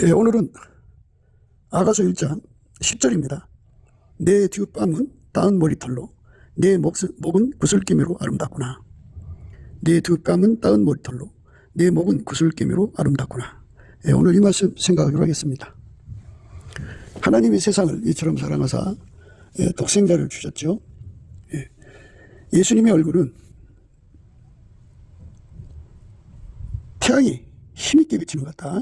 오늘은 아가서 1장 10절입니다. 내 뒷밤은 따은 머리털로 내 목은 구슬기미로 아름답구나. 내 뒷밤은 따은 머리털로 내 목은 구슬기미로 아름답구나. 오늘 이 말씀 생각하기로 하겠습니다. 하나님이 세상을 이처럼 사랑하사 독생자를 주셨죠. 예수님의 얼굴은 태양이 힘있게 비치는 것 같다,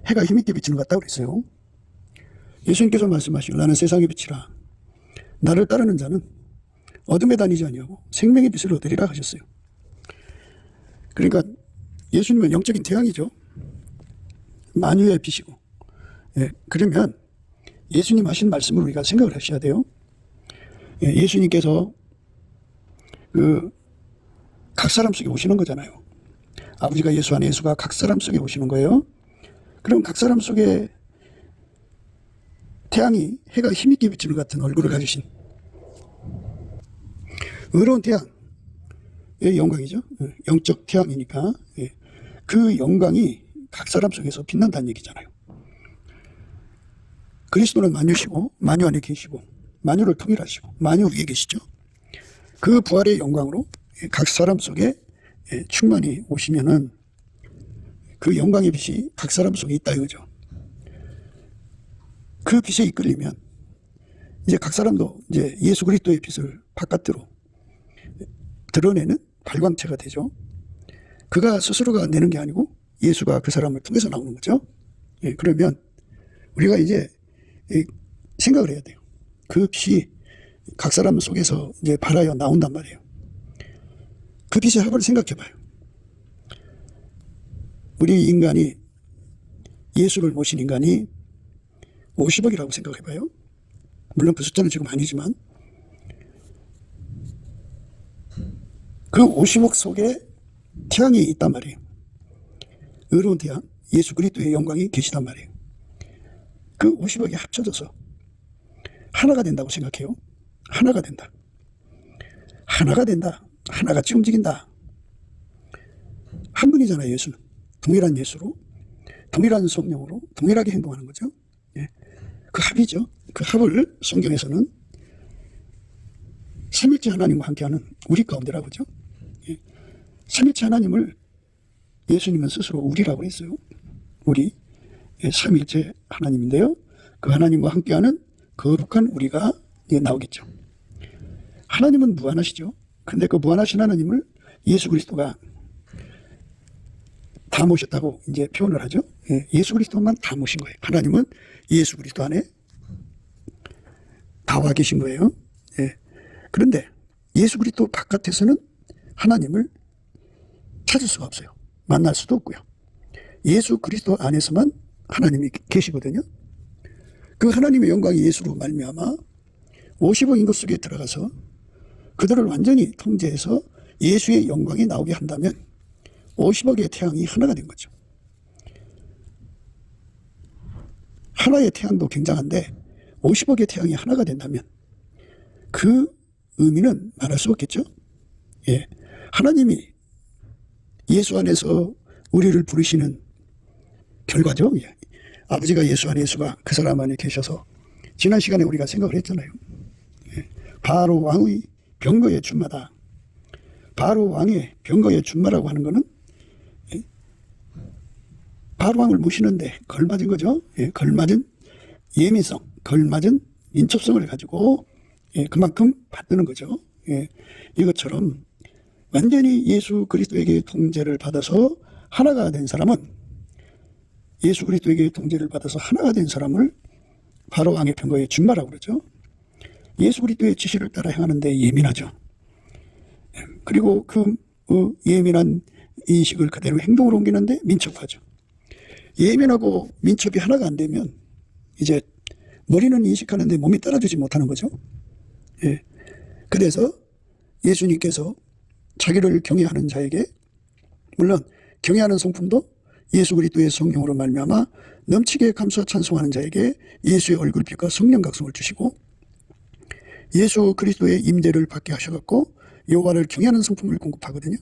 해가 힘있게 비치는 것 같다 그랬어요. 예수님께서 말씀하시길 나는 세상의 빛이라 나를 따르는 자는 어둠에 다니지 아니하고 생명의 빛을 얻으리라 하셨어요. 그러니까 예수님은 영적인 태양이죠. 만유의 빛이고. 그러면 예수님 하신 말씀을 우리가 생각을 하셔야 돼요. 예수님께서 각 사람 속에 오시는 거잖아요. 아버지가 예수 안에, 예수가 각 사람 속에 오시는 거예요. 그럼 각 사람 속에 태양이 해가 힘있게 비치는 것 같은 얼굴을 가지신 의로운 태양의 영광이죠. 영적 태양이니까 그 영광이 각 사람 속에서 빛난다는 얘기잖아요. 그리스도는 만유시고 만유 안에 계시고 만유를 통일하시고 만유 위에 계시죠. 그 부활의 영광으로 각 사람 속에 충만히 오시면은 그 영광의 빛이 각 사람 속에 있다 이거죠. 그 빛에 이끌리면 이제 각 사람도 이제 예수 그리스도의 빛을 바깥으로 드러내는 발광체가 되죠. 그가 스스로가 내는 게 아니고 예수가 그 사람을 통해서 나오는 거죠. 그러면 우리가 이제 생각을 해야 돼요. 그 빛이 각 사람 속에서 이제 발하여 나온단 말이에요. 그 빛의 합을 생각해 봐요. 우리 인간이, 예수를 모신 인간이 50억이라고 생각해 봐요. 물론 그 숫자는 지금 아니지만 그 50억 속에 태양이 있단 말이에요. 의로운 태양, 예수 그리스도의 영광이 계시단 말이에요. 그 50억이 합쳐져서 하나가 된다고 생각해요. 하나가 된다. 하나가 된다. 하나같이 움직인다. 한 분이잖아요, 예수는. 동일한 예수로, 동일한 성령으로, 동일하게 행동하는 거죠. 그 합이죠. 그 합을 성경에서는 삼일체 하나님과 함께하는 우리 가운데라고 하죠. 삼일체 하나님을 예수님은 스스로 우리라고 했어요. 우리 삼일체 하나님인데요. 그 하나님과 함께하는 거룩한 우리가 나오겠죠. 하나님은 무한하시죠. 근데 그 무한하신 하나님을 예수 그리스도가 다 모셨다고 이제 표현을 하죠. 예수 그리스도만 다 모신 거예요. 하나님은 예수 그리스도 안에 다 와 계신 거예요. 그런데 예수 그리스도 바깥에서는 하나님을 찾을 수가 없어요. 만날 수도 없고요. 예수 그리스도 안에서만 하나님이 계시거든요. 그 하나님의 영광이 예수로 말미암아 50억 인구 속에 들어가서 그들을 완전히 통제해서 예수의 영광이 나오게 한다면 50억의 태양이 하나가 된 거죠. 하나의 태양도 굉장한데 50억의 태양이 하나가 된다면 그 의미는 말할 수 없겠죠. 하나님이 예수 안에서 우리를 부르시는 결과죠. 아버지가 예수 안에, 예수가 그 사람 안에 계셔서 지난 시간에 우리가 생각을 했잖아요. 바로 왕의 병거의 준마다. 바로 왕의 병거의 준마라고 하는 것은 바로 왕을 모시는데 걸맞은 거죠. 걸맞은 예민성, 걸맞은 인첩성을 가지고 그만큼 받드는 거죠. 이것처럼 완전히 예수 그리스도에게 통제를 받아서 하나가 된 사람은, 예수 그리스도에게 통제를 받아서 하나가 된 사람을 바로 왕의 병거의 준마라고 그러죠. 예수 그리스도의 지시를 따라 행하는데 예민하죠. 그리고 그 예민한 인식을 그대로 행동으로 옮기는데 민첩하죠. 예민하고 민첩이 하나가 안 되면 이제 머리는 인식하는데 몸이 따라주지 못하는 거죠. 그래서 예수님께서 자기를 경외하는 자에게, 물론 경외하는 성품도 예수 그리스도의 성령으로 말미암아 넘치게 감사 찬송하는 자에게 예수의 얼굴빛과 성령 각성을 주시고, 예수 그리스도의 임재를 받게 하셔갖고 여호와를 경외하는 성품을 공급하거든요.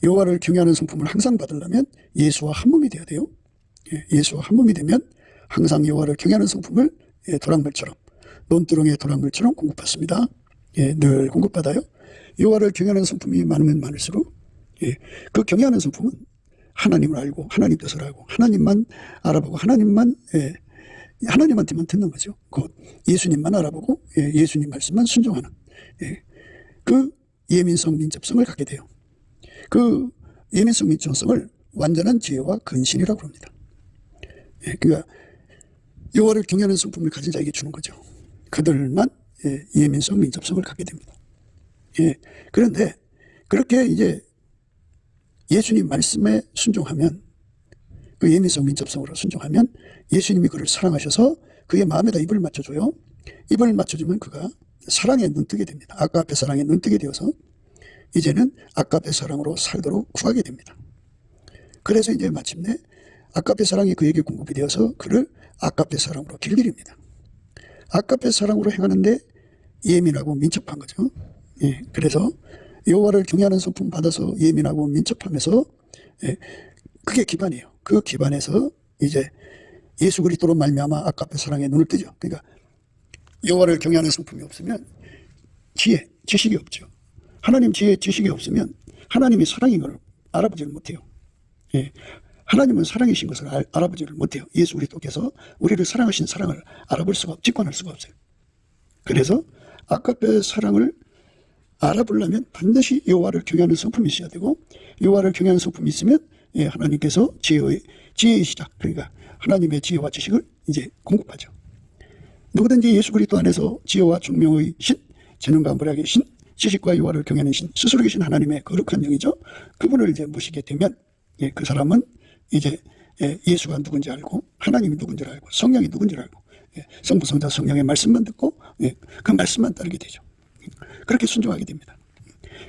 여호와를 경외하는 성품을 항상 받으려면 예수와 한 몸이 돼야 돼요. 예수와 한 몸이 되면 항상 여호와를 경외하는 성품을 도랑물처럼, 논두렁의 도랑물처럼 공급받습니다. 늘 공급받아요. 여호와를 경외하는 성품이 많으면 많을수록 그 경외하는 성품은 하나님을 알고 하나님 뜻을 알고 하나님만 알아보고 하나님한테만 듣는 거죠. 곧 예수님만 알아보고 예수님 말씀만 순종하는 그 예민성, 민첩성을 갖게 돼요. 그 예민성, 민첩성을 완전한 지혜와 근신이라고 합니다. 그러니까 여호와를 경외하는 성품을 가진 자에게 주는 거죠. 그들만 예민성, 민첩성을 갖게 됩니다. 그런데 그렇게 이제 예수님 말씀에 순종하면, 그 예민성, 민첩성으로 순종하면 예수님이 그를 사랑하셔서 그의 마음에다 입을 맞춰줘요. 입을 맞춰주면 그가 사랑에 눈뜨게 됩니다. 아까페 사랑에 눈뜨게 되어서 이제는 아까페 사랑으로 살도록 구하게 됩니다. 그래서 이제 마침내 아까페 사랑이 그에게 공급이 되어서 그를 아까페 사랑으로 길들입니다. 아까페 사랑으로 행하는데 예민하고 민첩한 거죠. 그래서 여호와를 경외하는 성품 받아서 예민하고 민첩하면서 그게 기반이에요. 그 기반에서 이제 예수 그리스도로 말미암아 아까페 사랑에 눈을 뜨죠. 그러니까 여호와를 경외하는 성품이 없으면 지혜, 지식이 없죠. 하나님 지혜, 지식이 없으면 하나님이 사랑인 걸 알아보지를 못해요. 하나님은 사랑이신 것을 알아보지를 못해요. 예수 그리스도께서 우리를 사랑하신 사랑을 알아볼 수가, 직관할 수가 없어요. 그래서 아까페 사랑을 알아보려면 반드시 여호와를 경외하는 성품이 있어야 되고, 여호와를 경외하는 성품이 있으면 하나님께서 지혜의 시작, 그러니까 하나님의 지혜와 지식을 이제 공급하죠. 누구든지 예수 그리스도 안에서 지혜와 총명의 신, 재능과 모략의 신, 지식과 여호와를 경외하는 신, 스스로 계신 하나님의 거룩한 영이죠. 그분을 이제 모시게 되면 그 사람은 이제 예수가 누군지 알고 하나님이 누군지를 알고 성령이 누군지를 알고 성부, 성자, 성령의 말씀만 듣고 그 말씀만 따르게 되죠. 그렇게 순종하게 됩니다.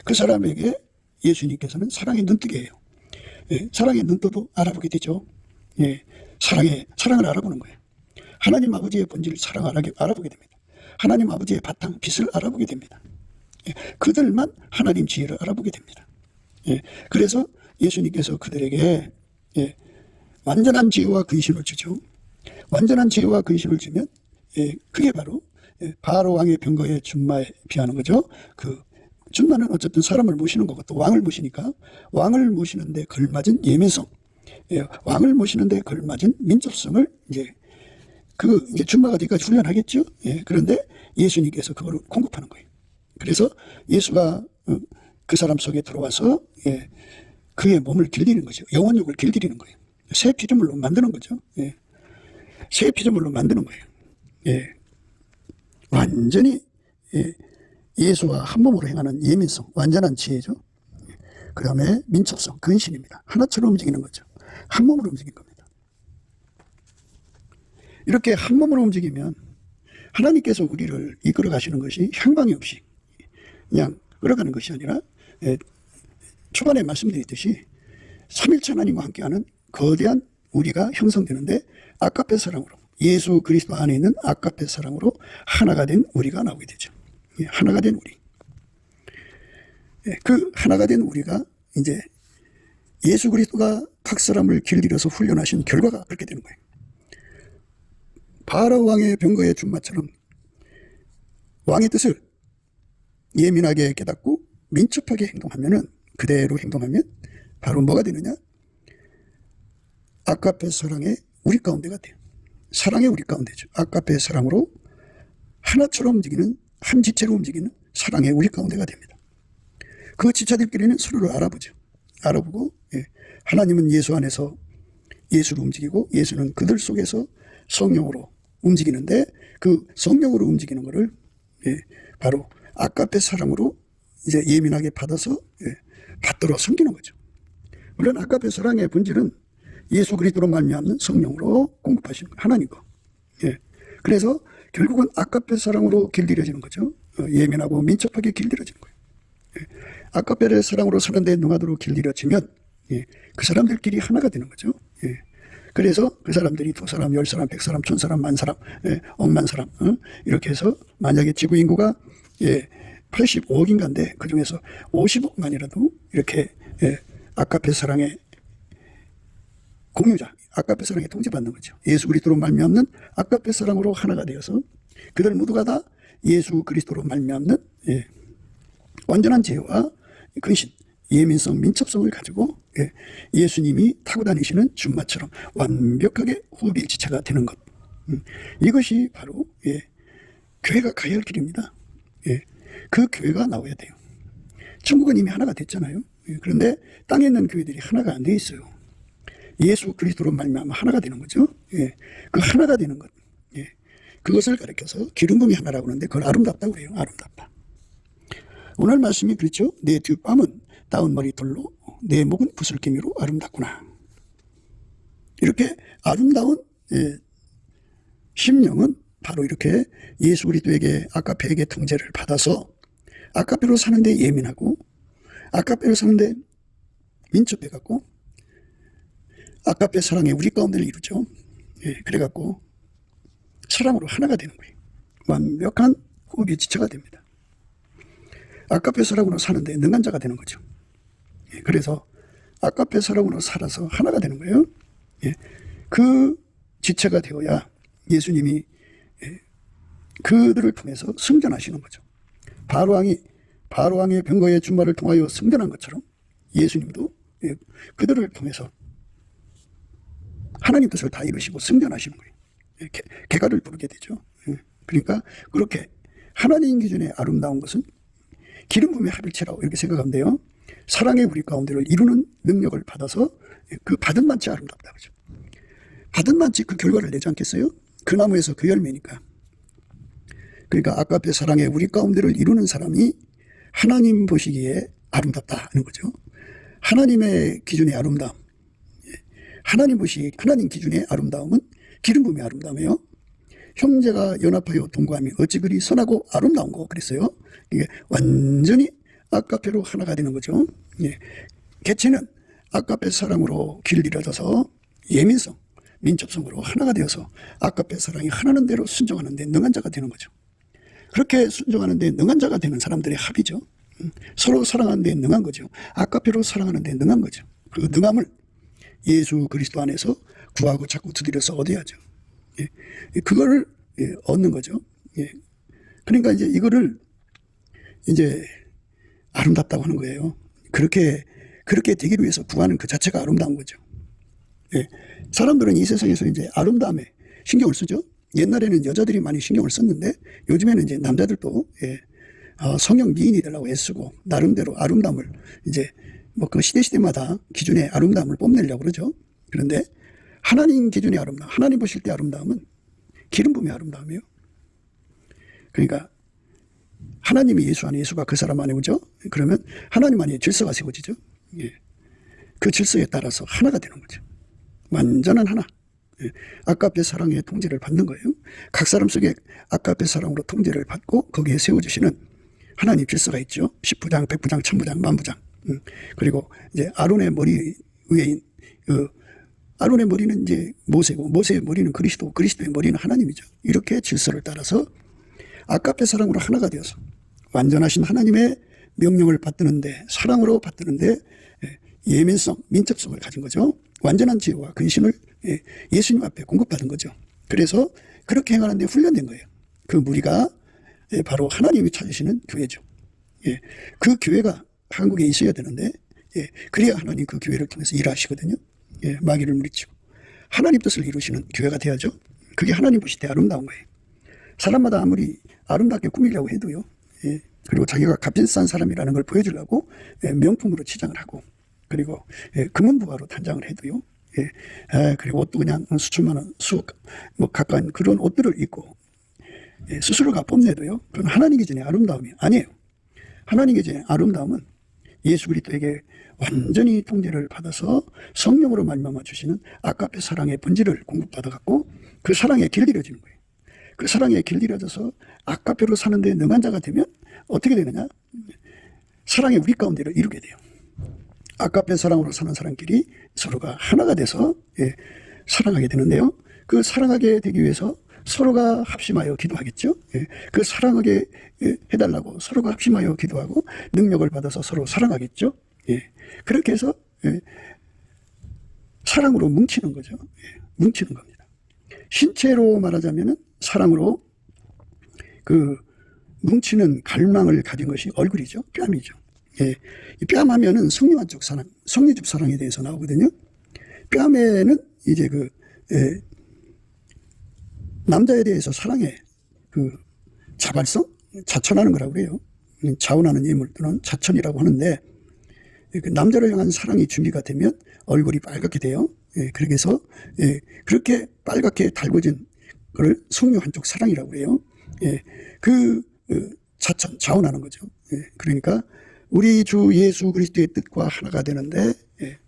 그 사람에게 예수님께서는 사랑의 눈뜨게 해요. 사랑의 눈떠도 알아보게 되죠. 사랑을 알아보는 거예요. 하나님 아버지의 본질 사랑을 알아보게 됩니다. 하나님 아버지의 바탕, 빛을 알아보게 됩니다. 그들만 하나님 지혜를 알아보게 됩니다. 그래서 예수님께서 그들에게 완전한 지혜와 근신을 주죠. 완전한 지혜와 근신을 주면 그게 바로 바로 왕의 병거의 준마에 비하는 거죠. 그 준마는 어쨌든 사람을 모시는 거고 또 왕을 모시니까 왕을 모시는데 걸맞은 예민성, 왕을 모시는데 걸맞은 민첩성을 이제 준마가 되기까지 훈련하겠죠. 그런데 예수님께서 그걸 공급하는 거예요. 그래서 예수가 그 사람 속에 들어와서 그의 몸을 길들이는 거죠. 영혼육을 길들이는 거예요. 새 피조물로 만드는 거죠. 새 피조물로 만드는 거예요. 완전히 예수와 한 몸으로 행하는 예민성, 완전한 지혜죠. 그 다음에 민첩성, 근신입니다. 하나처럼 움직이는 거죠. 한 몸으로 움직인 겁니다. 이렇게 한 몸으로 움직이면 하나님께서 우리를 이끌어 가시는 것이 향방이 없이 그냥 끌어가는 것이 아니라 초반에 말씀드렸듯이 삼일체 하나님과 함께하는 거대한 우리가 형성되는데 아까페 사랑으로, 예수 그리스도 안에 있는 아까페 사랑으로 하나가 된 우리가 나오게 되죠. 하나가 된 우리. 그 하나가 된 우리가 이제 예수 그리스도가 각 사람을 길들여서 훈련하신 결과가 그렇게 되는 거예요. 바로 왕의 병거의 준마처럼 왕의 뜻을 예민하게 깨닫고 민첩하게 행동하면은, 그대로 행동하면 바로 뭐가 되느냐? 아까페 사랑의 우리 가운데가 돼요. 사랑의 우리 가운데죠. 아까페 사랑으로 하나처럼 움직이는, 한 지체로 움직이는 사랑의 우리 가운데가 됩니다. 그 지체들끼리는 서로를 알아보죠. 알아보고 하나님은 예수 안에서 예수로 움직이고 예수는 그들 속에서 성령으로 움직이는데 그 성령으로 움직이는 것을 바로 아까페 사랑으로 이제 예민하게 받아서 받들어 섬기는 거죠. 물론 아까페 사랑의 본질은 예수 그리스도로 말미암는 성령으로 공급하시는 거예요. 하나님 거. 그래서 결국은 아까페 사랑으로 길들여지는 거죠. 예민하고 민첩하게 길들여지는 거예요. 아까페 사랑으로 사는데 능하도록 길들여지면 그 사람들끼리 하나가 되는 거죠. 그래서 그 사람들이 2사람, 10사람, 100사람, 1000사람, 10,000사람, 억만 사람 이렇게 해서 만약에 지구 인구가 85억인가인데 그 중에서 50억만이라도 이렇게 아까페 사랑의 공유자, 아가페 사랑에 통제받는 거죠. 예수 그리스도로 말미암는 아가페 사랑으로 하나가 되어서 그들 모두가 다 예수 그리스도로 말미암는 완전한 지혜와 근신, 예민성, 민첩성을 가지고 예수님이 타고 다니시는 준마처럼 완벽하게 호흡일지체가 되는 것. 이것이 바로 교회가 가야 할 길입니다. 그 교회가 나와야 돼요. 천국은 이미 하나가 됐잖아요. 그런데 땅에 있는 교회들이 하나가 안 돼 있어요. 예수 그리스도로 말미암아 하나가 되는 거죠. 그 하나가 되는 것. 그것을 가리켜서 기름붐이 하나라고 하는데 그걸 아름답다고 그래요. 아름답다. 오늘 말씀이 그렇죠. 내 뒷밤은 따은 머리털로 내 목은 구슬기미로 아름답구나. 이렇게 아름다운 심령은 바로 이렇게 예수 그리스도에게 아가페에게 통제를 받아서 아가페로 사는데 예민하고 아가페로 사는데 민첩해갖고 아가페 사랑에 우리 가운데를 이루죠. 그래갖고 사랑으로 하나가 되는 거예요. 완벽한 호흡이 지체가 됩니다. 아가페 사랑으로 사는데 능한 자가 되는 거죠. 그래서 아가페 사랑으로 살아서 하나가 되는 거예요. 그 지체가 되어야 예수님이 그들을 통해서 승전하시는 거죠. 바로왕의 병거의 준마를 통하여 승전한 것처럼 예수님도 그들을 통해서 하나님 뜻을 다 이루시고 승전하시는 거예요. 개가를 부르게 되죠. 그러니까 그렇게 하나님 기준의 아름다운 것은 기름 부음의 합일체라고 이렇게 생각하면 돼요. 사랑의 우리 가운데를 이루는 능력을 받아서 그 받은 만치 아름답다. 그죠? 받은 만치 그 결과를 내지 않겠어요? 그 나무에서 그 열매니까. 그러니까 아가페 사랑의 우리 가운데를 이루는 사람이 하나님 보시기에 아름답다 하는 거죠. 하나님의 기준의 아름다움. 하나님 기준의 아름다움은 기름 부음의 아름다움이에요. 형제가 연합하여 동거함이 어찌 그리 선하고 아름다운고 그랬어요. 이게 완전히 아가페로 하나가 되는 거죠. 개체는 아가페 사랑으로 길들여져서 예민성, 민첩성으로 하나가 되어서 아가페 사랑이 하나는 대로 순종하는 데 능한 자가 되는 거죠. 그렇게 순종하는 데 능한 자가 되는 사람들의 합이죠. 서로 사랑하는 데 능한 거죠. 아가페로 사랑하는 데 능한 거죠. 그 능함을 예수 그리스도 안에서 구하고 자꾸 두드려서 얻어야죠. 그거를 얻는 거죠. 그러니까 이제 이거를 이제 아름답다고 하는 거예요. 그렇게 되기 위해서 구하는 그 자체가 아름다운 거죠. 사람들은 이 세상에서 이제 아름다움에 신경을 쓰죠. 옛날에는 여자들이 많이 신경을 썼는데 요즘에는 이제 남자들도 성형 미인이 되려고 애쓰고 나름대로 아름다움을 이제 뭐 그 시대마다 기준의 아름다움을 뽐내려고 그러죠. 그런데 하나님 기준의 아름다움, 하나님 보실 때 아름다움은 기름 부음의 아름다움이에요. 그러니까 하나님이 예수 안에, 예수가 그 사람 안에 오죠. 그러면 하나님 안에 질서가 세워지죠. 그 질서에 따라서 하나가 되는 거죠. 완전한 하나. 아가페 사랑의 통제를 받는 거예요. 각 사람 속에 아가페 사랑으로 통제를 받고 거기에 세워주시는 하나님 질서가 있죠. 10부장, 100부장, 1000부장, 만부장. 그리고 이제 아론의 머리 위에 아론의 머리는 이제 모세고 모세의 머리는 그리스도, 그리스도의 머리는 하나님이죠. 이렇게 질서를 따라서 아가페 사랑으로 하나가 되어서 완전하신 하나님의 명령을 받드는데, 사랑으로 받드는데 예민성, 민첩성을 가진 거죠. 완전한 지혜와 근신을 예수님 앞에 공급받은 거죠. 그래서 그렇게 행하는 데 훈련된 거예요. 그 무리가 바로 하나님이 찾으시는 교회죠. 그 교회가 한국에 있어야 되는데 그래야 하나님 그 교회를 통해서 일하시거든요. 마귀를 물리치고 하나님 뜻을 이루시는 교회가 돼야죠. 그게 하나님 보실 때 아름다운 거예요. 사람마다 아무리 아름답게 꾸미려고 해도요. 그리고 자기가 값비싼 사람이라는 걸 보여주려고 명품으로 치장을 하고, 그리고 금은부화로 단장을 해도요. 그리고 옷도 그냥 수천만 원, 수억 뭐 가까운 그런 옷들을 입고 스스로가 뽐내도요. 그건 하나님 기준의 아름다움이 아니에요. 하나님 기준의 아름다움은 예수 그리스도에게 완전히 통제를 받아서 성령으로 말미암아 주시는 아가페 사랑의 본질을 공급받아 갖고 그 사랑에 길들여지는 거예요. 그 사랑에 길들여져서 아가페로 사는데 능한 자가 되면 어떻게 되느냐? 사랑의 우리 가운데를 이루게 돼요. 아가페 사랑으로 사는 사람끼리 서로가 하나가 돼서 사랑하게 되는데요. 그 사랑하게 되기 위해서 서로가 합심하여 기도하겠죠. 그 사랑하게 해달라고 서로가 합심하여 기도하고 능력을 받아서 서로 사랑하겠죠. 그렇게 해서 사랑으로 뭉치는 거죠. 예, 뭉치는 겁니다. 신체로 말하자면은 사랑으로 그 뭉치는 갈망을 가진 것이 얼굴이죠. 뺨이죠. 예, 이 뺨 하면은 성리만족 사랑, 성리집 사랑에 대해서 나오거든요. 뺨에는 이제 예, 남자에 대해서 사랑의 그 자발성, 자천하는 거라고 그래요. 자원하는 예물 또는 자천이라고 하는데, 그 남자를 향한 사랑이 준비가 되면 얼굴이 빨갛게 돼요. 예, 그렇게 해서 예, 그렇게 빨갛게 달궈진 걸 성류 한쪽 사랑이라고 해요. 예, 자천, 자원하는 거죠. 예, 그러니까 우리 주 예수 그리스도의 뜻과 하나가 되는데, 예,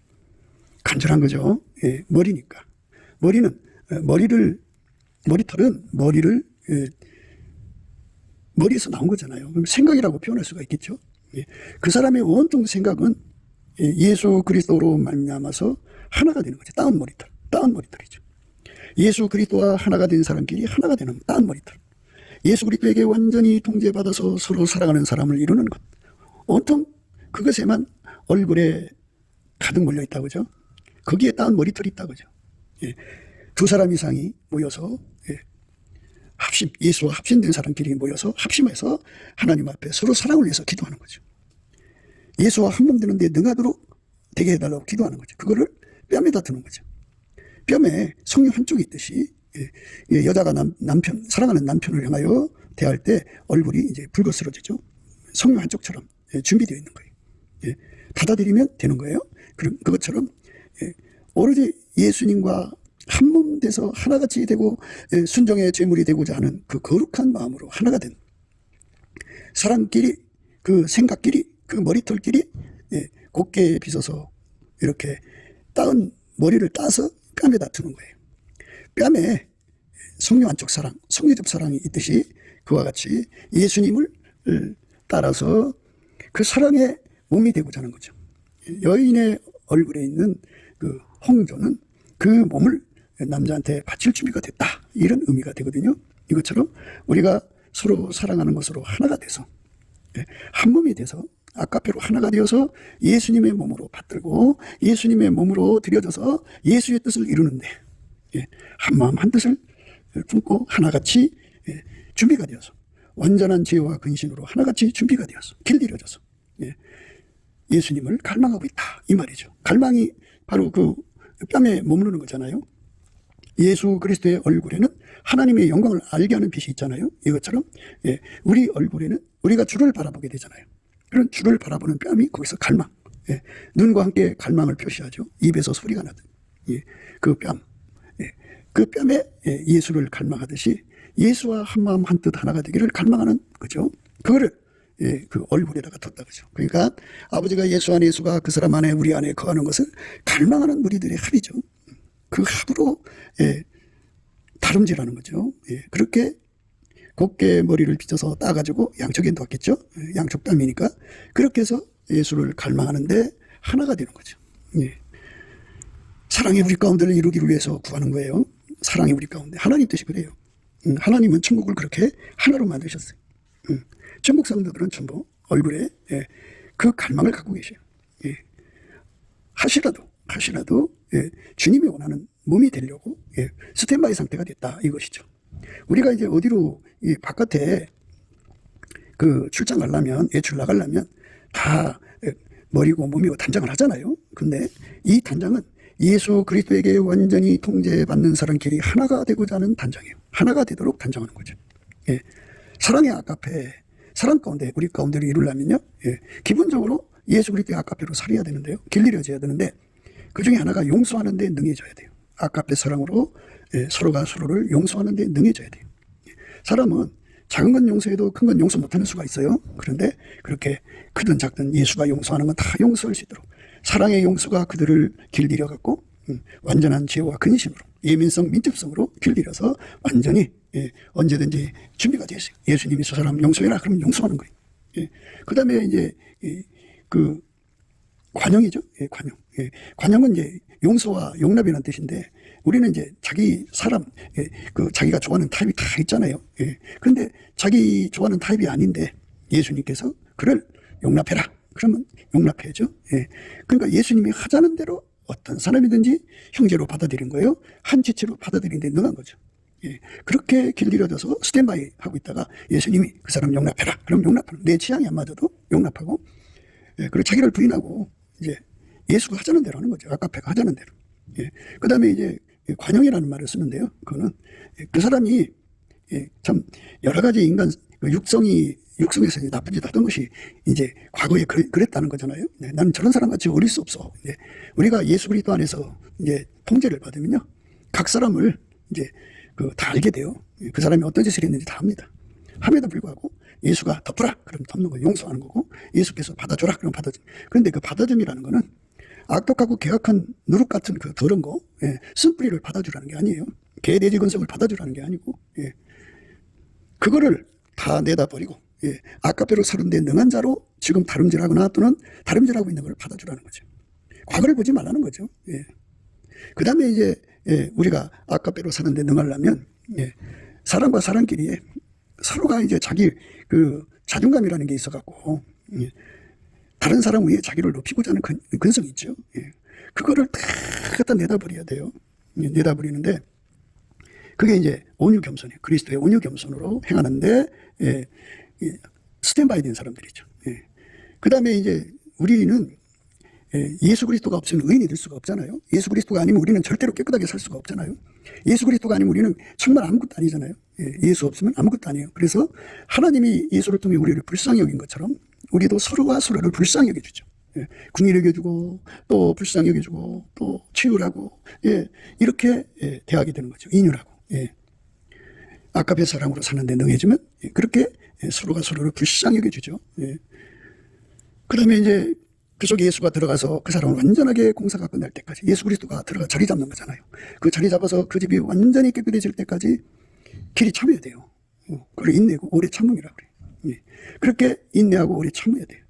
간절한 거죠. 예, 머리니까. 머리털은 머리를 예, 머리에서 나온 거잖아요. 그럼 생각이라고 표현할 수가 있겠죠. 예, 그 사람의 온통 생각은 예수 그리스도로 말미암아서 하나가 되는 거죠. 따은 머리털이죠. 예수 그리스도와 하나가 된 사람끼리 하나가 되는 따은 머리털. 예수 그리스도에게 완전히 통제받아서 서로 사랑하는 사람을 이루는 것. 온통 그것에만 얼굴에 가득 몰려 있다고 그죠. 거기에 따은 머리털이 있다고 그죠. 예, 두 사람 이상이 모여서 예, 예수와 합심된 사람끼리 모여서 합심해서 하나님 앞에 서로 사랑을 위해서 기도하는 거죠. 예수와 한 몸 되는 데 능하도록 되게 해달라고 기도하는 거죠. 그거를 뺨에다 두는 거죠. 뺨에 성령 한쪽이 있듯이 여자가 사랑하는 남편을 향하여 대할 때 얼굴이 이제 붉어스러지죠. 성령 한쪽처럼 준비되어 있는 거예요. 받아들이면 되는 거예요. 그것처럼 오로지 예수님과 한 몸 돼서 하나같이 되고 순종의 제물이 되고자 하는 그 거룩한 마음으로 하나가 된 사람끼리, 그 생각끼리, 그 머리털끼리 곱게 빗어서 이렇게 따은 머리를 따서 뺨에다 두는 거예요. 뺨에 성령 한쪽 사랑, 성리적 사랑이 있듯이 그와 같이 예수님을 따라서 그 사랑의 몸이 되고자 하는 거죠. 여인의 얼굴에 있는 그 홍조는 그 몸을 남자한테 바칠 준비가 됐다, 이런 의미가 되거든요. 이것처럼 우리가 서로 사랑하는 것으로 하나가 돼서 한 몸이 돼서 아까페로 하나가 되어서 예수님의 몸으로 받들고 예수님의 몸으로 들여져서 예수의 뜻을 이루는데 한 마음 한 뜻을 품고 하나같이 준비가 되어서 완전한 지혜와 근신으로 하나같이 준비가 되어서 길들여져서 예수님을 갈망하고 있다, 이 말이죠. 갈망이 바로 그 뺨에 머무르는 거잖아요. 예수 그리스도의 얼굴에는 하나님의 영광을 알게 하는 빛이 있잖아요. 이것처럼 우리 얼굴에는 우리가 주를 바라보게 되잖아요. 그런 주를 바라보는 뺨이 거기서 갈망, 눈과 함께 갈망을 표시하죠. 입에서 소리가 나듯 그 뺨, 그 뺨에 예수를 갈망하듯이 예수와 한마음 한뜻 하나가 되기를 갈망하는 거죠. 그거를 그 얼굴에다가 뒀다 그죠. 그러니까 아버지가 예수 안에, 예수가 그 사람 안에, 우리 안에 거하는 것을 갈망하는 우리들의 합이죠. 그 합으로 다름질하는 거죠. 그렇게 곱게 머리를 빗어서 따가지고 양쪽에 놓았겠죠. 양쪽 뺨이니까. 그렇게 해서 예수를 갈망하는데 하나가 되는 거죠. 사랑이 우리 가운데를 이루기를 위해서 구하는 거예요. 사랑이 우리 가운데. 하나님 뜻이 그래요. 하나님은 천국을 그렇게 하나로 만드셨어요. 천국 성도들은 전부 얼굴에 그 갈망을 갖고 계셔요. 하시라도 주님이 원하는 몸이 되려고 스탠바이 상태가 됐다, 이것이죠. 우리가 이제 어디로 바깥에 그 출장 가려면, 외출 나가려면 다 머리고 몸이고 단장을 하잖아요. 근데 이 단장은 예수 그리스도에게 완전히 통제받는 사람끼리 하나가 되고자 하는 단장이에요. 하나가 되도록 단장하는 거죠. 사랑의 아까페, 사랑 가운데 우리 가운데를 이루려면요, 기본적으로 예수 그리스도의 아까페로 살아야 되는데요, 길들여져야 되는데 그 중에 하나가 용서하는 데 능해져야 돼요. 아까페 사랑으로 서로가 서로를 용서하는 데 능해져야 돼요. 사람은 작은 건 용서해도 큰 건 용서 못하는 수가 있어요. 그런데 그렇게 크든 작든 예수가 용서하는 건 다 용서할 수 있도록 사랑의 용서가 그들을 길들여 갖고 완전한 지혜와 근심으로, 예민성, 민첩성으로 길들여서 완전히 언제든지 준비가 되어 있어요. 예수님이 저 사람 용서해라 그러면 용서하는 거예요. 그 다음에 이제 그 관용이죠. 관용. 관용은 이제 용서와 용납이라는 뜻인데, 우리는 이제 자기가 좋아하는 타입이 다 있잖아요. 그런데 자기 좋아하는 타입이 아닌데 예수님께서 그를 용납해라 그러면 용납해야죠. 그러니까 예수님이 하자는 대로 어떤 사람이든지 형제로 받아들인 거예요. 한 지체로 받아들이는 데 능한 거죠. 예, 그렇게 길들여져서 스탠바이 하고 있다가 예수님이 그 사람 용납해라. 그럼 용납하는, 내 취향이 안 맞아도 용납하고, 예, 그리고 자기를 부인하고 이제 예수가 하자는 대로 하는 거죠. 아까페가 하자는 대로. 예, 그 다음에 이제 관용이라는 말을 쓰는데요. 그거는 그 사람이 참 여러 가지 인간 육성에서 나쁜 짓 하던 것이 이제 과거에 그랬다는 거잖아요. 네, 나는 저런 사람 같이 어릴 수 없어. 네, 우리가 예수 그리스도 안에서 이제 통제를 받으면요, 각 사람을 이제 다 알게 돼요. 그 사람이 어떤 짓을 했는지 다 압니다. 함에도 불구하고 예수가 덮어라 그럼 덮는 거예요. 용서하는 거고, 예수께서 받아줘라 그럼 받아줘. 그런데 그 받아줌이라는 거는 악독하고 계약한 누룩 같은 그 더러운 거, 쓴뿌리를 받아주라는 게 아니에요. 개돼지 근성을 받아주라는 게 아니고, 그거를 다 내다 버리고, 아까페로 사는 데 능한 자로 지금 다름질하거나 또는 다름질하고 있는 걸 받아주라는 거죠. 과거를 보지 말라는 거죠. 그 다음에 이제 우리가 아까페로 사는데 능하려면 사람과 사람끼리 서로가 이제 자기 그 자존감이라는 게 있어갖고 다른 사람 위에 자기를 높이고자 하는 근성이 있죠. 그거를 다 갖다 내다버려야 돼요. 내다버리는데 그게 이제 온유겸손이에요. 그리스도의 온유겸손으로 행하는데 스탠바이 된 사람들이죠. 그 다음에 이제 우리는 예수 그리스도가 없으면 의인이 될 수가 없잖아요. 예수 그리스도가 아니면 우리는 절대로 깨끗하게 살 수가 없잖아요. 예수 그리스도가 아니면 우리는 정말 아무것도 아니잖아요. 예수 없으면 아무것도 아니에요. 그래서 하나님이 예수를 통해 우리를 불쌍히 여긴 것처럼 우리도 서로가 서로를 불쌍히 여겨주죠. 궁히 여겨주고 또 불쌍히 여겨주고 또 치유하고 이렇게 대하게 되는 거죠. 인율하고. 아까페 사랑으로 사는데 능해지면 그렇게 서로가 서로를 불쌍히 여겨주죠. 그 다음에 이제 그 속에 예수가 들어가서 그 사람을 완전하게 공사가 끝날 때까지 예수 그리스도가 들어가 자리 잡는 거잖아요. 그 자리 잡아서 그 집이 완전히 깨끗해질 때까지 길이 참아야 돼요. 그걸 인내고 오래 참음이라고 그래요. 그렇게 인내하고 오래 참아야 돼요.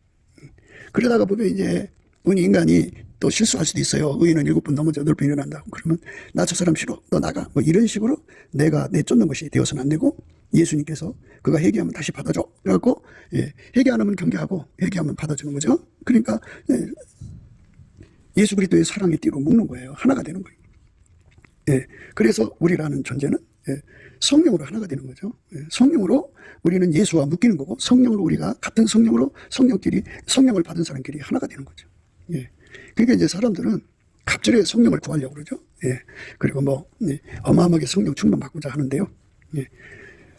그러다가 보면 이제 우리 인간이 또 실수할 수도 있어요. 의인은 7번 넘어져 8번 일어난다고. 그러면 나 저 사람 싫어. 너 나가. 뭐 이런 식으로 내가 내쫓는 것이 되어서는 안 되고, 예수님께서 그가 회개하면 다시 받아줘. 그래갖고 회개 안 하면 경계하고 회개하면 받아주는 거죠. 그러니까 예수 그리스도의 사랑의 띠로 묶는 거예요. 하나가 되는 거예요. 그래서 우리라는 존재는 성령으로 하나가 되는 거죠. 성령으로 우리는 예수와 묶이는 거고, 성령으로 우리가 같은 성령으로 성령을 받은 사람끼리 하나가 되는 거죠. 그러니까 이제 사람들은 갑절에 성령을 구하려고 그러죠. 그리고 뭐 어마어마하게 성령 충만 받고자 하는데요.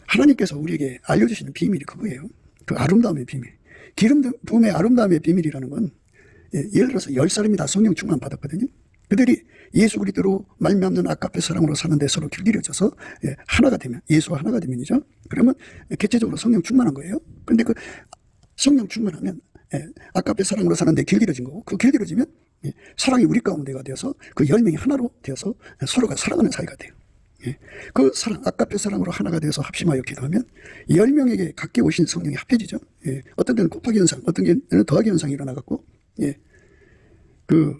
하나님께서 우리에게 알려주시는 비밀이 그거예요. 그 아름다움의 비밀. 기름 부음의 아름다움의 비밀이라는 건 예를 들어서 10사람이 다 성령 충만 받았거든요. 그들이 예수 그리스도로 말미암는 아까페 사랑으로 사는데 서로 길들여져서 하나가 되면, 예수와 하나가 되면이죠. 그러면 개체적으로 성령 충만한 거예요. 근데 그 성령 충만하면 아까페 사랑으로 사는데 길들여진 거고, 그 길들여지면 사랑이 우리 가운데가 되어서 그 10명이 하나로 되어서 서로가 사랑하는 사이가 돼요. 그 사랑, 아까페 사랑으로 하나가 되어서 합심하여 기도하면 10명에게 각기 오신 성령이 합해지죠. 어떤 때는 곱하기 현상, 어떤 때는 더하기 현상이 일어나갖고, 그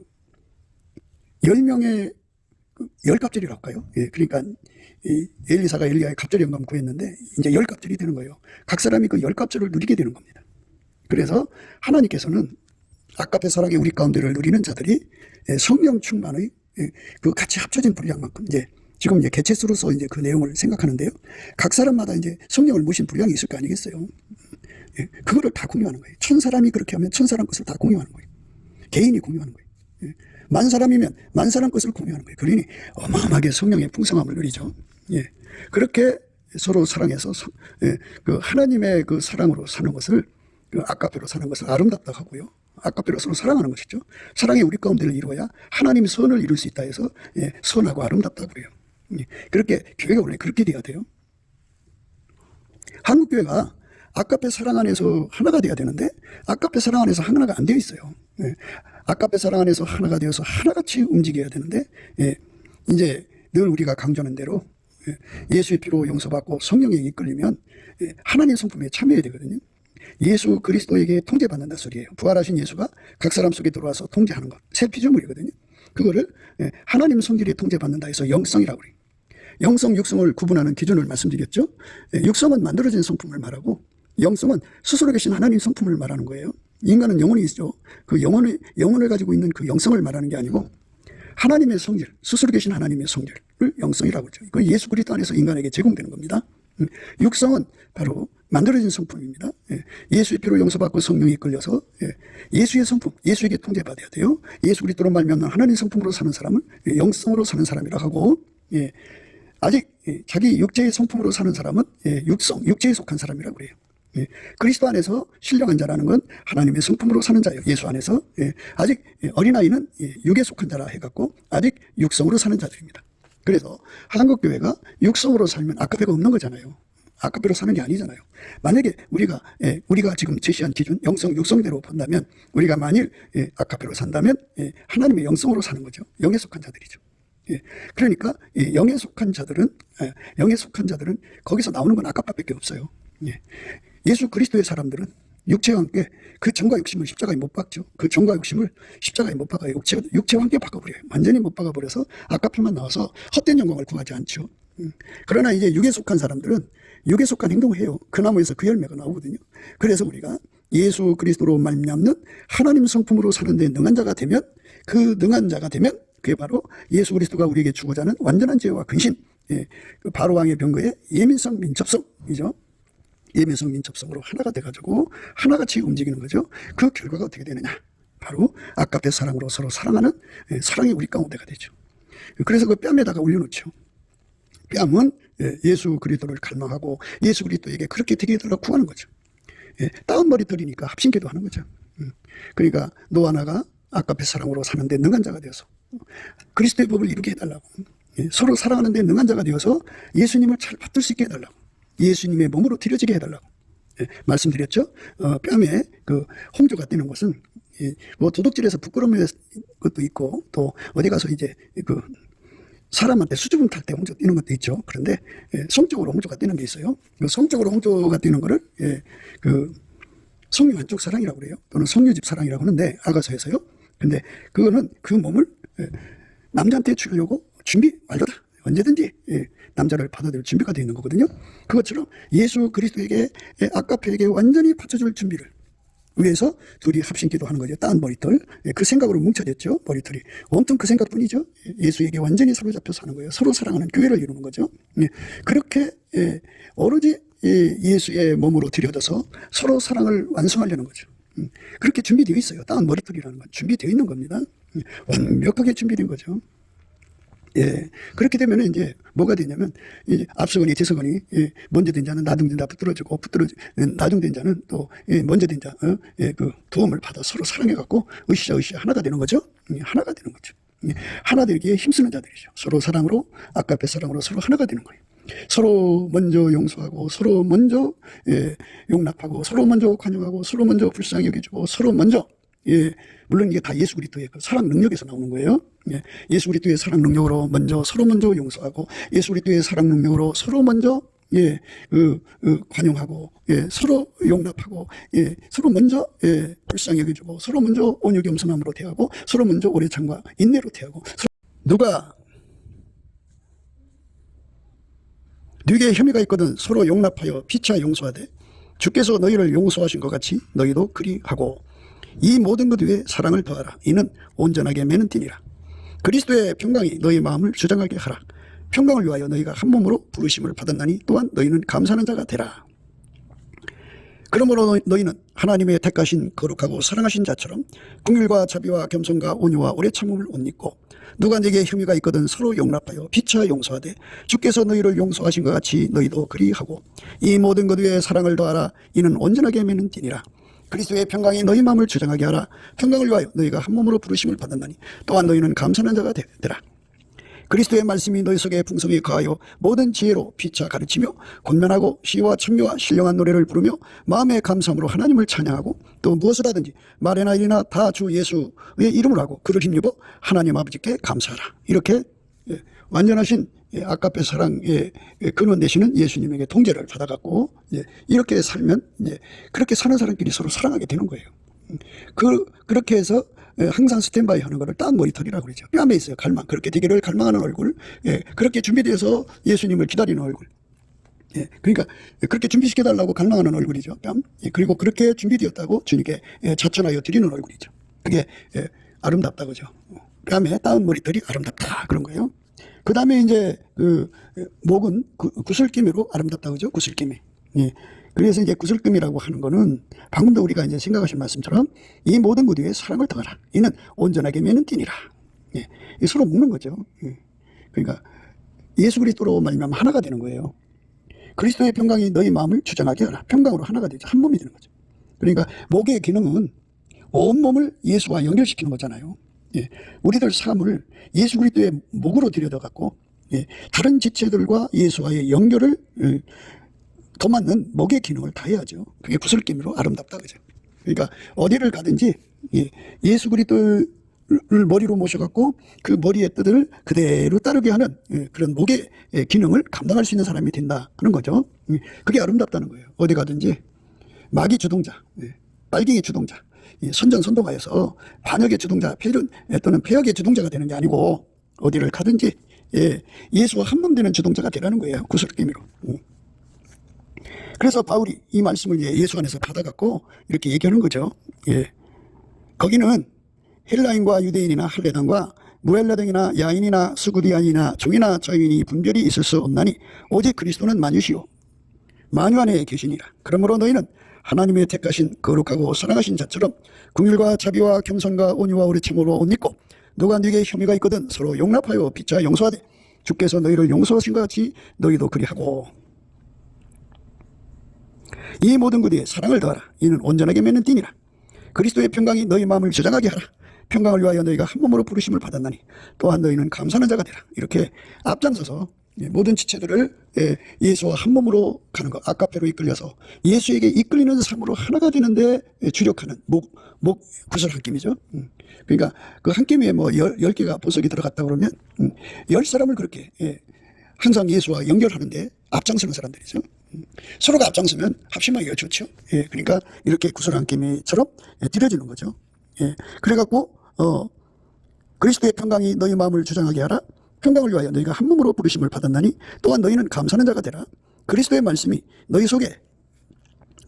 10명의 열갑절이라고 할까요? 그러니까 엘리사가 엘리야의 갑절 영감 구했는데 이제 열갑절이 되는 거예요. 각 사람이 그 열갑절을 누리게 되는 겁니다. 그래서 하나님께서는 아까페 사랑의 우리 가운데를 누리는 자들이 성령 충만의 그 같이 합쳐진 분량만큼, 지금 이제 개체수로서 이제 그 내용을 생각하는데요. 각 사람마다 이제 성령을 모신 분량이 있을 거 아니겠어요. 그거를 다 공유하는 거예요. 1000사람이 그렇게 하면 1000사람 것을 다 공유하는 거예요. 개인이 공유하는 거예요. 10,000사람이면 10,000사람 것을 공유하는 거예요. 그러니 어마어마하게 성령의 풍성함을 누리죠. 그렇게 서로 사랑해서 그 하나님의 그 사랑으로 사는 것을, 그 아까페로 사는 것을 아름답다 하고요. 아까페로 서로 사랑하는 것이죠. 사랑이 우리 가운데를 이루어야 하나님의 선을 이룰 수 있다 해서 선하고 아름답다고 그래요. 그렇게 교회가 원래 그렇게 돼야 돼요. 한국교회가 아까페 사랑 안에서 하나가 돼야 되는데 아까페 사랑 안에서 하나가 안 되어 있어요. 아까페 사랑 안에서 하나가 되어서 하나같이 움직여야 되는데 이제 늘 우리가 강조하는 대로 예수의 피로 용서받고 성령에 이끌리면 하나님의 성품에 참여해야 되거든요. 예수 그리스도에게 통제받는다 소리예요. 부활하신 예수가 각 사람 속에 들어와서 통제하는 것, 새 피조물이거든요. 그거를 하나님 성질에 통제받는다 해서 영성이라고 그래요. 영성, 육성을 구분하는 기준을 말씀드렸죠. 육성은 만들어진 성품을 말하고 영성은 스스로 계신 하나님 성품을 말하는 거예요. 인간은 영혼이 있죠. 그 영혼을 가지고 있는 그 영성을 말하는 게 아니고 하나님의 성질, 스스로 계신 하나님의 성질을 영성이라고 하죠. 이건 예수 그리스도 안에서 인간에게 제공되는 겁니다. 육성은 바로 만들어진 성품입니다. 예수의 피로 용서받고 성령이 이끌려서 예수의 성품, 예수에게 통제받아야 돼요. 예수 그리스도로 말미암는 하나님 성품으로 사는 사람을 영성으로 사는 사람이라고 하고, 아직 자기 육체의 성품으로 사는 사람은 육성, 육체에 속한 사람이라고 그래요. 그리스도 안에서 신령한 자라는 건 하나님의 성품으로 사는 자예요. 예수 안에서. 아직 어린아이는 육에 속한 자라 해갖고 아직 육성으로 사는 자들입니다. 그래서 한국교회가 육성으로 살면 아카페가 없는 거잖아요. 아카페로 사는 게 아니잖아요. 만약에 우리가 지금 제시한 기준 영성 육성대로 본다면, 우리가 만일 아카페로 산다면 하나님의 영성으로 사는 거죠. 영에 속한 자들이죠. 그러니까 영에 속한 자들은 거기서 나오는 건 아카페밖에 없어요. 예수 그리스도의 사람들은 육체와 함께 그 정과 욕심을 십자가에 못 박죠. 그 정과 욕심을 십자가에 못 박아요. 육체와 함께 박아버려요. 완전히 못 박아버려서 아카페만 나와서 헛된 영광을 구하지 않죠. 그러나 이제 육에 속한 사람들은 육에 속한 행동을 해요. 그 나무에서 그 열매가 나오거든요. 그래서 우리가 예수 그리스도로 말미암는 하나님 성품으로 사는 데 능한 자가 되면, 그 능한 자가 되면 그게 바로 예수 그리스도가 우리에게 주고자 하는 완전한 지혜와 근신, 그 바로왕의 병거의 예민성, 민첩성이죠. 예민성, 민첩성으로 하나가 돼가지고 하나같이 움직이는 거죠. 그 결과가 어떻게 되느냐, 바로 아까의 사랑으로 서로 사랑하는 사랑이 우리 가운데가 되죠. 그래서 그 뺨에다가 올려놓죠. 뺨은 예수 그리스도를 갈망하고 예수 그리스도에게 그렇게 되게 해달라고 구하는 거죠. 따은 머리털이니까 합심기도 하는 거죠. 그러니까 노아나가 아까의 사랑으로 사는데 능한 자가 되어서 그리스도의 법을 이루게 해달라고, 서로 사랑하는데 능한 자가 되어서 예수님을 잘 받들 수 있게 해달라고, 예수님의 몸으로 들여지게 해달라고 말씀드렸죠. 뺨에 그 홍조가 뛰는 것은 뭐 도둑질에서 부끄러움의 것도 있고, 또 어디 가서 이제 그 사람한테 수줍음 탈 때 홍조 뛰는 것도 있죠. 그런데 성적으로 홍조가 뛰는 게 있어요. 그 성적으로 홍조가 뛰는 거를 그 성류 한쪽 사랑이라고 그래요. 또는 성류집 사랑이라고 하는데, 아가서에서요. 근데 그거는 그 몸을 남자한테 주려고 준비 완료다. 언제든지 남자를 받아들일 준비가 되어 있는 거거든요. 그것처럼 예수 그리스도에게, 아까페에게 완전히 받쳐줄 준비를 위해서 둘이 합심기도 하는 거죠. 따은 머리털, 그 생각으로 뭉쳐졌죠. 머리털이 온통 그 생각뿐이죠. 예수에게 완전히 사로잡혀서 하는 거예요. 서로 사랑하는 교회를 이루는 거죠. 그렇게 오로지 예수의 몸으로 들여져서 서로 사랑을 완성하려는 거죠. 그렇게 준비되어 있어요. 따은 머리털이라는 건 준비되어 있는 겁니다. 완벽하게 준비된 거죠. 그렇게 되면 이제 뭐가 되냐면, 이제 앞서거니 뒤서거니 먼저 된 자는 나중된 자 붙들어주고, 나중된 자는 또 먼저 된 자 그 도움을 받아 서로 사랑해갖고 으쌰으쌰 하나가 되는 거죠. 하나가 되는 거죠. 하나 되기에 힘쓰는 자들이죠. 서로 사랑으로, 아까의 사랑으로 서로 하나가 되는 거예요. 서로 먼저 용서하고, 서로 먼저 용납하고, 서로 먼저 관용하고, 서로 먼저 불쌍히 여겨주고, 서로 먼저, 물론 이게 다 예수 그리스도의 그 사랑 능력에서 나오는 거예요. 예수 그리스도의 사랑 능력으로 서로 먼저 용서하고, 예수 그리스도의 사랑 능력으로 서로 먼저 관용하고, 서로 용납하고, 서로 먼저 불쌍히 여겨주고, 서로 먼저 온유 겸손함으로 대하고, 서로 먼저 오래 참과 인내로 대하고. 누가 네게 혐의가 있거든 서로 용납하여 피차 용서하되 주께서 너희를 용서하신 것 같이 너희도 그리하고, 이 모든 것 위에 사랑을 더하라. 이는 온전하게 매는 띠니라. 그리스도의 평강이 너희 마음을 주장하게 하라. 평강을 위하여 너희가 한 몸으로 부르심을 받았나니 또한 너희는 감사하는 자가 되라. 그러므로 너희는 하나님의 택하신 거룩하고 사랑하신 자처럼 긍휼과 자비와 겸손과 온유와 오래 참음을 옷 입고, 누가 네게 혐의가 있거든 서로 용납하여 피차 용서하되 주께서 너희를 용서하신 것 같이 너희도 그리하고, 이 모든 것 위에 사랑을 더하라. 이는 온전하게 매는 띠니라. 그리스도의 평강이 너희 마음을 주장하게 하라. 평강을 위하여 너희가 한 몸으로 부르심을 받았나니 또한 너희는 감사하는 자가 되라. 그리스도의 말씀이 너희 속에 풍성히 거하여 모든 지혜로 피차 가르치며 권면하고 시와 청교와 신령한 노래를 부르며 마음의 감사함으로 하나님을 찬양하고, 또 무엇을 하든지 말이나 일이나 다 주 예수의 이름으로 하고 그를 힘입어 하나님 아버지께 감사하라. 이렇게 완전하신 아까페 사랑의 근원 되시는 예수님에게 통제를 받아갖고 이렇게 살면 그렇게 사는 사람끼리 서로 사랑하게 되는 거예요. 그렇게 해서 항상 스탠바이 하는 거를 따은 머리털이라고 그러죠. 뺨에 있어요. 갈망. 그렇게 되기를 갈망하는 얼굴. 그렇게 준비되어서 예수님을 기다리는 얼굴. 그러니까 그렇게 준비시켜달라고 갈망하는 얼굴이죠. 뺨. 그리고 그렇게 준비되었다고 주님께 자천하여 드리는 얼굴이죠. 그게 아름답다고죠. 뺨에 따은 머리털이 아름답다. 그런 거예요. 그 다음에 이제 목은 구슬기미로 아름답다. 그죠? 구슬기미. 예. 그래서 이제 구슬금이라고 하는 거는 방금도 우리가 이제 생각하신 말씀처럼 이 모든 것 위에 사랑을 더하라. 이는 온전하게 매는 띠니라. 예. 서로 묶는 거죠. 예. 그러니까 예수 그리스도로 말미암아 하나가 되는 거예요. 그리스도의 평강이 너희 마음을 주장하게 하라. 평강으로 하나가 되죠. 한 몸이 되는 거죠. 그러니까 목의 기능은 온몸을 예수와 연결시키는 거잖아요. 예. 우리들 삶을 예수 그리스도의 목으로 들여다갖고 예. 다른 지체들과 예수와의 연결을 더 맞는 목의 기능을 다 해야죠. 그게 구슬기미로 아름답다. 그죠? 그러니까 어디를 가든지 예수 그리스도를 머리로 모셔갖고 그 머리의 뜻을 그대로 따르게 하는 그런 목의 기능을 감당할 수 있는 사람이 된다 하는 거죠. 그게 아름답다는 거예요. 어디 가든지 마귀 주동자, 빨갱이 주동자, 선전선동하여서 반역의 주동자, 또는 폐역의 주동자가 되는 게 아니고 어디를 가든지 예수와 한 몸 되는 주동자가 되라는 거예요. 구슬기미로. 그래서 바울이 이 말씀을 예수 안에서 받아갖고 이렇게 얘기하는 거죠. 예. 거기는 헬라인과 유대인이나 할례당과 무헬라당이나 야인이나 스구디아인이나 종이나 자유인이 분별이 있을 수 없나니 오직 그리스도는 만유시요 만유 안에 계시니라. 그러므로 너희는 하나님의 택하신 거룩하고 사랑하신 자처럼 긍휼과 자비와 겸손과 온유와 오래 참으로 옷 입고 누가 네게 혐의가 있거든 서로 용납하여 피차 용서하되 주께서 너희를 용서하신 것 같이 너희도 그리하고 이 모든 것 위에 사랑을 더하라. 이는 온전하게 맺는 띠니라. 그리스도의 평강이 너희 마음을 저장하게 하라. 평강을 위하여 너희가 한 몸으로 부르심을 받았나니 또한 너희는 감사하는 자가 되라. 이렇게 앞장서서 모든 지체들을 예수와 한 몸으로 가는 것, 아까페로 이끌려서 예수에게 이끌리는 삶으로 하나가 되는데 주력하는 구슬 한 깸이죠. 그러니까 그 한 깸에 뭐 10개가 보석이 들어갔다 그러면 10사람을 그렇게 항상 예수와 연결하는데 앞장서는 사람들이죠. 서로가 앞장서면 합심하기가 좋죠. 예, 그러니까 이렇게 구슬 한 깸이처럼 들여지는 거죠. 예, 그래갖고 그리스도의 평강이 너희 마음을 주장하게 하라. 평강을 위하여 너희가 한 몸으로 부르심을 받았나니 또한 너희는 감사하는 자가 되라. 그리스도의 말씀이 너희 속에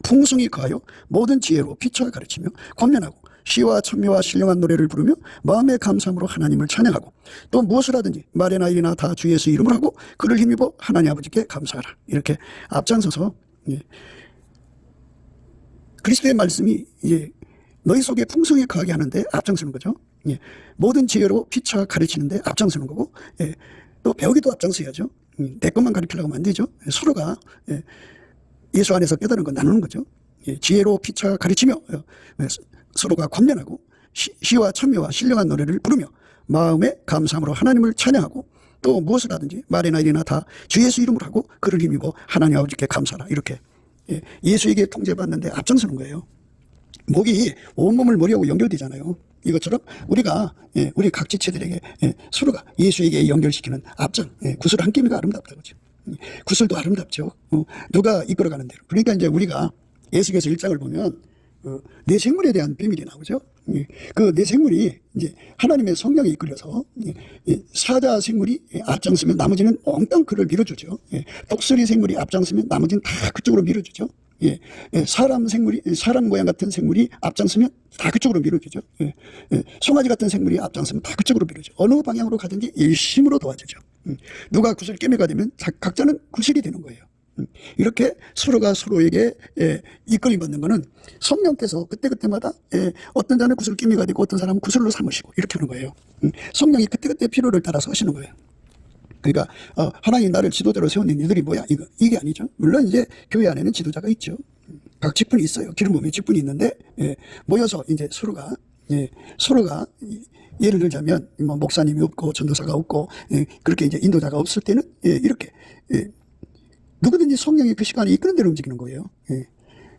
풍성히 거하여 모든 지혜로 피차 가르치며 권면하고 시와 천미와 신령한 노래를 부르며 마음의 감사함으로 하나님을 찬양하고 또 무엇을 하든지 말이나 일이나 다 주 예수 이름을 하고 그를 힘입어 하나님 아버지께 감사하라. 이렇게 앞장서서 그리스도의 말씀이 너희 속에 풍성히 거하게 하는데 앞장서는 거죠. 모든 지혜로 피차 가르치는데 앞장서는 거고 또 배우기도 앞장서야죠. 내 것만 가르치려고 하면 안 되죠. 서로가 예수 안에서 깨달은 거 나누는 거죠. 지혜로 피차 가르치며 서로가 권면하고 시와 천미와 신령한 노래를 부르며 마음의 감사함으로 하나님을 찬양하고 또 무엇을 하든지 말이나 일이나 다 주 예수 이름으로 하고 그를 힘입어 하나님 아버지께 감사하라. 이렇게 예수에게 통제받는데 앞장서는 거예요. 목이 온몸을 머리하고 연결되잖아요. 이것처럼 우리가 우리 각 지체들에게 서로가 예수에게 연결시키는 앞장 구슬 한 깸이가 아름답다고 그러죠. 구슬도 아름답죠. 누가 이끌어가는 대로. 그러니까 이제 우리가 예수께서 1장을 보면 내 생물에 대한 비밀이 나오죠. 그 내 생물이 이제 하나님의 성령에 이끌려서 사자 생물이 앞장서면 나머지는 엉뚱 그를 밀어주죠. 독수리 생물이 앞장서면 나머지는 다 그쪽으로 밀어주죠. 사람 생물이, 사람 모양 같은 생물이 앞장서면 다 그쪽으로 밀어주죠. 송아지 같은 생물이 앞장서면 다 그쪽으로 밀어주죠. 어느 방향으로 가든지 일심으로 도와주죠. 누가 구슬 깨매가 되면 각자는 구슬이 되는 거예요. 이렇게 서로가 서로에게 이끌림 받는 거는 성령께서 그때그때마다 어떤 자는 구슬 끼미가 되고 어떤 사람은 구슬로 삼으시고 이렇게 하는 거예요. 성령이 그때그때 필요를 따라서 하시는 거예요. 그러니까 하나님 나를 지도자로 세웠는 이들이 뭐야? 이게 아니죠. 물론 이제 교회 안에는 지도자가 있죠. 각 직분이 있어요. 기름 부음의 직분이 있는데 모여서 이제 서로가 예를 들자면 뭐 목사님이 없고 전도사가 없고 그렇게 이제 인도자가 없을 때는 이렇게 누구든지 성령이 그 시간에 이끄는 대로 움직이는 거예요.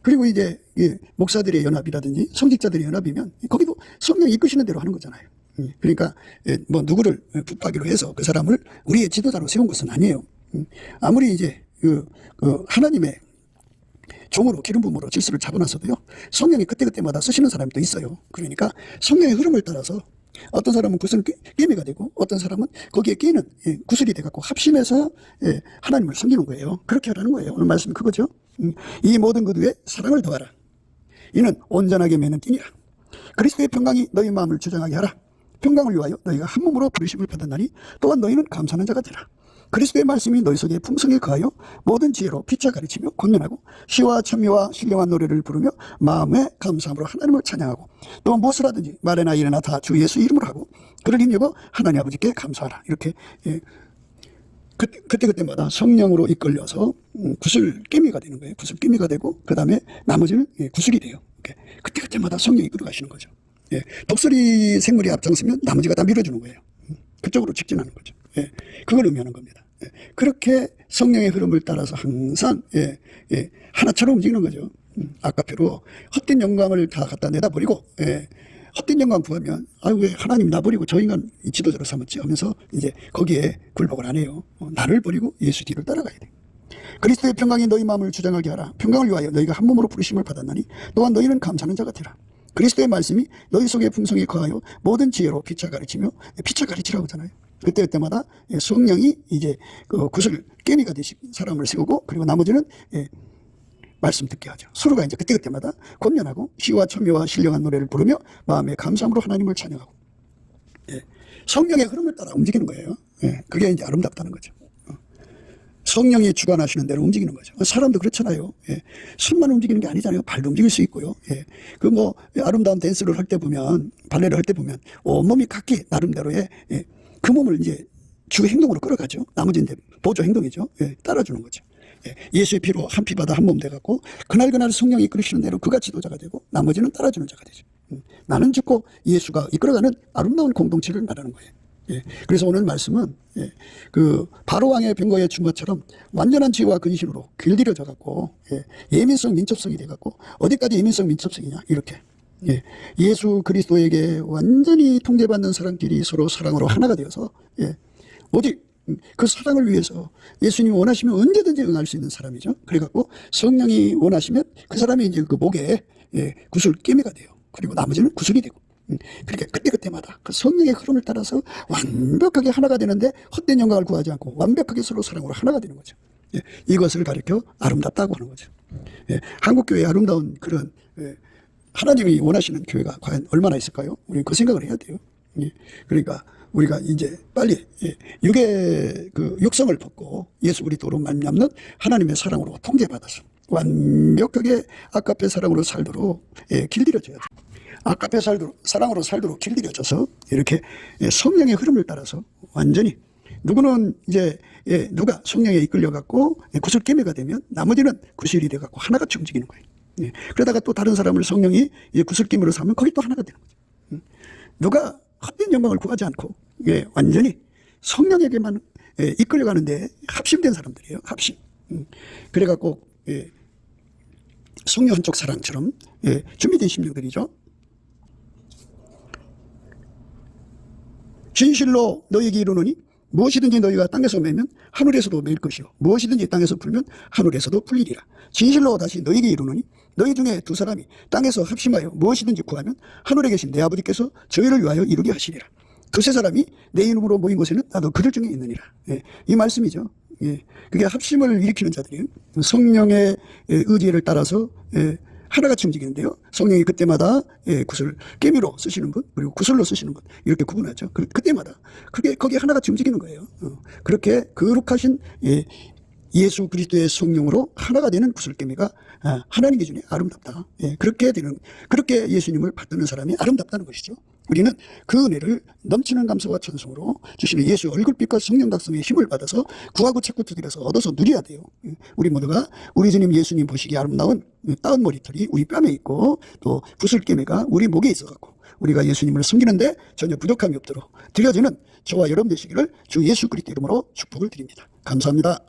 그리고 이제 목사들의 연합이라든지 성직자들의 연합이면 거기도 성령이 이끄시는 대로 하는 거잖아요. 그러니까 뭐 누구를 붙박이로 해서 그 사람을 우리의 지도자로 세운 것은 아니에요. 아무리 이제 하나님의 종으로 기름 부음으로 질서를 잡아놨어도요, 성령이 그때그때마다 쓰시는 사람이 또 있어요. 그러니까 성령의 흐름을 따라서 어떤 사람은 구슬 깨미가 되고 어떤 사람은 거기에 끼는 구슬이 돼갖고 합심해서 하나님을 섬기는 거예요. 그렇게 하라는 거예요. 오늘 말씀이 그거죠. 이 모든 것 위에 사랑을 더하라. 이는 온전하게 매는 띠니라. 그리스도의 평강이 너희 마음을 주장하게 하라. 평강을 위하여 너희가 한 몸으로 부르심을 받았나니 또한 너희는 감사하는 자가 되라. 그리스도의 말씀이 너희 속에 풍성히 거하여 모든 지혜로 피차 가르치며 권면하고 시와 찬미와 신령한 노래를 부르며 마음에 감사함으로 하나님을 찬양하고 또 무엇을 하든지 말이나 일이나 다 주 예수 이름으로 하고 그를 힘입어 하나님 아버지께 감사하라. 이렇게 그때마다 성령으로 이끌려서 구슬깨미가 되는 거예요. 구슬깨미가 되고 그 다음에 나머지는 구슬이 돼요. 그때마다 성령이 이끌어 가시는 거죠. 독수리 생물이 앞장서면 나머지가 다 밀어주는 거예요. 그쪽으로 직진하는 거죠. 그걸 의미하는 겁니다. 그렇게 성령의 흐름을 따라서 항상 하나처럼 움직이는 거죠. 아까표로 헛된 영광을 다 갖다 내다 버리고 헛된 영광 구하면 아유 왜 하나님 나 버리고 저 인간 지도자로 삼았지 하면서 이제 거기에 굴복을 안 해요. 나를 버리고 예수 뒤를 따라가야 돼. 그리스도의 평강이 너희 마음을 주장하게 하라. 평강을 위하여 너희가 한 몸으로 부르심을 받았나니 또한 너희는 감사하는 자가 되라. 그리스도의 말씀이 너희 속에 풍성히 거하여 모든 지혜로 피차 가르치며 피차 가르치라고 하잖아요. 그때마다 성령이 이제 그 구슬 깨미가 되신 사람을 세우고 그리고 나머지는 말씀 듣게 하죠. 서로가 이제 그때마다 권면하고 시와 찬미와 신령한 노래를 부르며 마음의 감사함으로 하나님을 찬양하고 성령의 흐름을 따라 움직이는 거예요. 그게 이제 아름답다는 거죠. 성령이 주관하시는 대로 움직이는 거죠. 사람도 그렇잖아요. 손만 움직이는 게 아니잖아요. 발도 움직일 수 있고요. 그 뭐 아름다운 댄스를 할 때 보면 발레를 할 때 보면 온몸이 각기 나름대로의 그 몸을 이제 주 행동으로 끌어가죠. 나머지는 이제 보조 행동이죠. 따라주는 거죠. 예수의 피로 한 피 받아 한 몸 돼갖고 그날 성령이 이끌으시는 대로 그가 지도자가 되고 나머지는 따라주는 자가 되죠. 나는 죽고 예수가 이끌어가는 아름다운 공동체를 말하는 거예요. 그래서 오늘 말씀은 그 바로왕의 병거의 주마처럼 완전한 지혜와 근신으로 길들여져 갖고 예민성 민첩성이 돼 갖고 어디까지 예민성 민첩성이냐 이렇게 예수 그리스도에게 완전히 통제받는 사람끼리 서로 사랑으로 하나가 되어서 오직 그 사랑을 위해서 예수님이 원하시면 언제든지 응할 수 있는 사람이죠. 그래갖고 성령이 원하시면 그 사람이 이제 그 목에 구슬 깨미가 돼요. 그리고 나머지는 구슬이 되고 그러니까 그때마다 그 성령의 흐름을 따라서 완벽하게 하나가 되는데 헛된 영광을 구하지 않고 완벽하게 서로 사랑으로 하나가 되는 거죠. 이것을 가리켜 아름답다고 하는 거죠. 한국교회의 아름다운 그런 하나님이 원하시는 교회가 과연 얼마나 있을까요? 우리 그 생각을 해야 돼요. 그러니까 우리가 이제 빨리 육의 그 육성을 벗고 예수 그리스도로 말미암는 하나님의 사랑으로 통제받아서 완벽하게 아까페 사랑으로 살도록 길들여져야죠. 아까페 사랑으로 살도록 길들여져서 이렇게 성령의 흐름을 따라서 완전히 누구는 이제 누가 성령에 이끌려 갖고 구슬 깨매가 되면 나머지는 구슬이 돼 갖고 하나같이 움직이는 거예요. 그러다가 또 다른 사람을 성령이 구슬 깨매로 삼으면 거기 또 하나가 되는 거죠. 누가 헛된 영광을 구하지 않고 완전히 성령에게만 이끌려가는데 합심된 사람들이에요. 합심. 그래갖고 성령 한쪽 사랑처럼 준비된 심령들이죠. 진실로 너희에게 이르노니 무엇이든지 너희가 땅에서 매면 하늘에서도 매일 것이요 무엇이든지 땅에서 풀면 하늘에서도 풀리리라. 진실로 다시 너희에게 이르노니 너희 중에 두 사람이 땅에서 합심하여 무엇이든지 구하면 하늘에 계신 내 아버지께서 저희를 위하여 이루게 하시리라. 두세 사람이 내 이름으로 모인 곳에는 나도 그들 중에 있느니라. 이 말씀이죠. 그게 합심을 일으키는 자들이에요. 성령의 의지를 따라서 하나같이 움직이는데요. 성령이 그때마다 구슬 깨미로 쓰시는 분 그리고 구슬로 쓰시는 분 이렇게 구분하죠. 그때마다 그게 거기에 하나같이 움직이는 거예요. 그렇게 거룩하신 예수 그리스도의 성령으로 하나가 되는 구슬깨미가 하나님 기준에 아름답다. 그렇게 예수님을 받드는 사람이 아름답다는 것이죠. 우리는 그 은혜를 넘치는 감사와 찬송으로 주시는 예수 얼굴빛과 성령 각성의 힘을 받아서 구하고 찾고 두드려서 얻어서 누려야 돼요. 우리 모두가 우리 주님 예수님 보시기에 아름다운 따은 머리털이 우리 뺨에 있고 또 구슬깨미가 우리 목에 있어갖고 우리가 예수님을 섬기는데 전혀 부족함이 없도록 드려지는 저와 여러분 되시기를 주 예수 그리스도 이름으로 축복을 드립니다. 감사합니다.